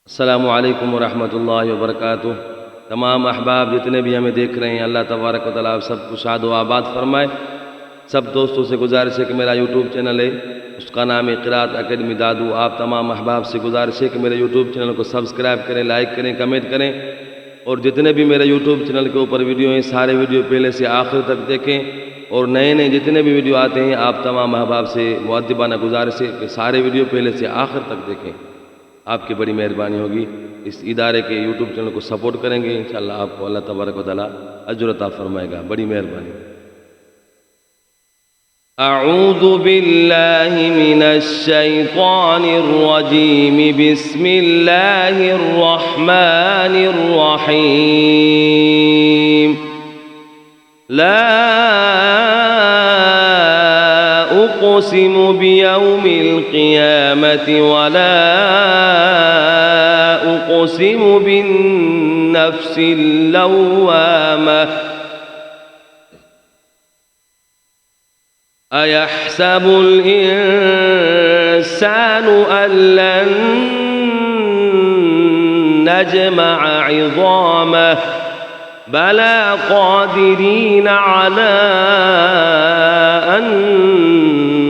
अस्सलामु अलैकुम वरहमतुल्लाहि वबरकातुह। तमाम अहबाब जितने भी हमें देख रहे हैं, अल्लाह तबारक व तआला आप सबको शाद व आबाद फरमाए। सब दोस्तों से गुजारिश है कि मेरा यूट्यूब चैनल है, उसका नाम है क़िराअत अकेडमी दादू। आप तमाम अहबाब से गुजारिश है कि मेरे यूट्यूब चैनल को सब्सक्राइब करें, लाइक करें, कमेंट करें। और जितने भी मेरे यूट्यूब चैनल के ऊपर वीडियो हैं, सारे वीडियो पहले से आखिर तक देखें। और नए नए जितने भी वीडियो आते हैं, आप तमाम अहबाब से मुअद्दिबाना गुजारिश है कि सारे वीडियो पहले से आखिर तक देखें। आपकी बड़ी मेहरबानी होगी। इस इदारे के यूट्यूब चैनल को सपोर्ट करेंगे, इंशाअल्लाह आपको अल्लाह तबारक व तआला अज्र अता फरमाएगा। बड़ी मेहरबानी। अऊज़ु बिल्लाहि मिनश शैतानिर रजीम, बिस्मिल्लाहिर रहमानिर रहीम। ला उक़सिमु बियौमिल क़ियामति वला उक़सिमु बिन्नफ्सिल लव्वामह। अयहसबुल इंसानु अल्लन नजमअ इज़ामह। बला क़ादिरीन अला अन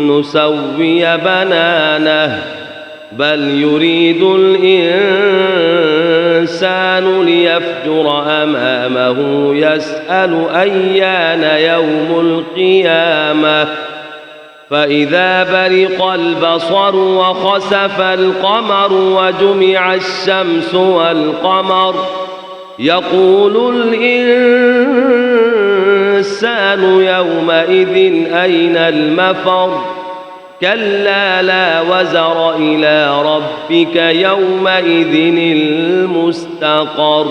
नुसव्विय बनानह। बल युरीदुल इंसानु लियफ्जुर अमामहु यसअलु अय्यान यौमुल क़ियामह। फ़इज़ा बरिक़ल बसरु व ख़सफ़ल क़मरु व जुमिअश शम्सु वल क़मर यक़ूलुल इंसानु यौमइज़िन अयनल मफ़र। कल्ला ला वज़र इला रब्बिक यौमइज़िनिल मुस्तक़र।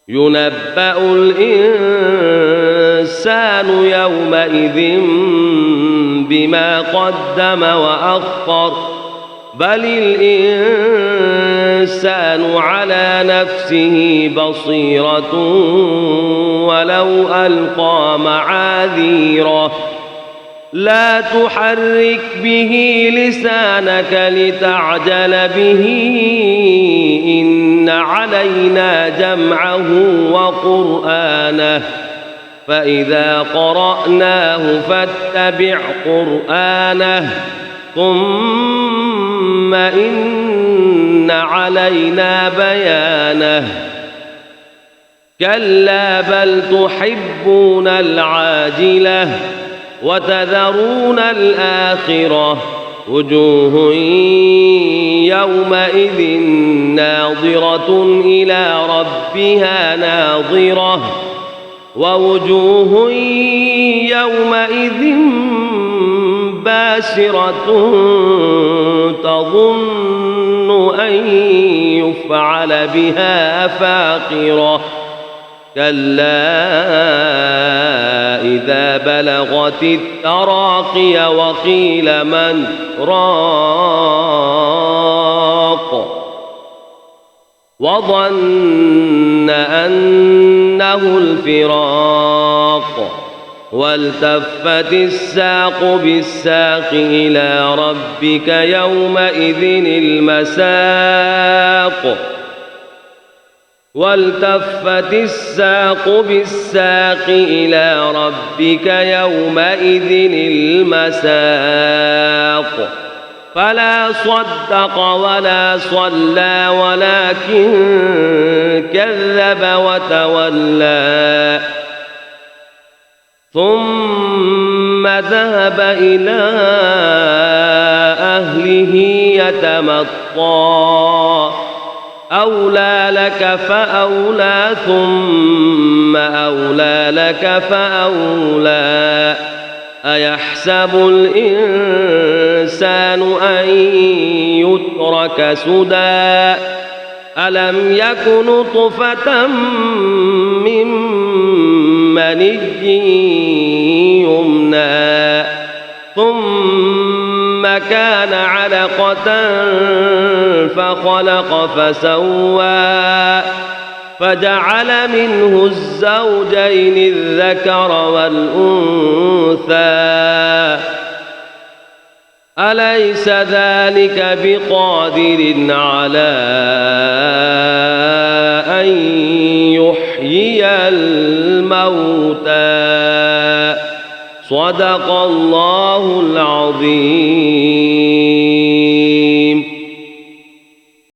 युनब्बअुल इंसानु यौमइज़िन बिमा क़द्दम व अख़्ख़र। बलिल इंसानु अला नफ्सिही बसीरतुन वलौ अलक़ा मआज़ीरह। ला तुहर्रिक बिही लिसानक लितअजल बिही। इन्न अलैना जमअहु व क़ुरआनह। फ़इज़ा क़रअनाहु फ़त्तबिअ क़ुरआनह। ثم إن علينا بيانه। كلا بل تحبون العاجلة وتذرون الآخرة. وجوه يومئذ ناظرة إلى ربها ناظرة. ووجوه يومئذ باسرة تظن أن يفعل بها فاقرة. كلا إذا بلغت التراقي وقيل من راق وظن أنه الفراق. والتفت الساق بالساق إلى ربك يومئذ المساق. والتفت الساق بالساق إلى ربك يومئذ المساق. فلا صدق ولا صلى ولكن كذب وتولى. ثم ذهب إلى أهله يتمطى. أولى لك فأولى ثم أولى لك فأولى. أيحسب الإنسان أن يترك سدى. ألم يك نطفة من مني يمنى. ثم كان علقة فخلق فسوى. فجعل منه الزوجين الذكر والأنثى أليس ذلك بقادر على أن يحيي الموتى صدق الله العظيم.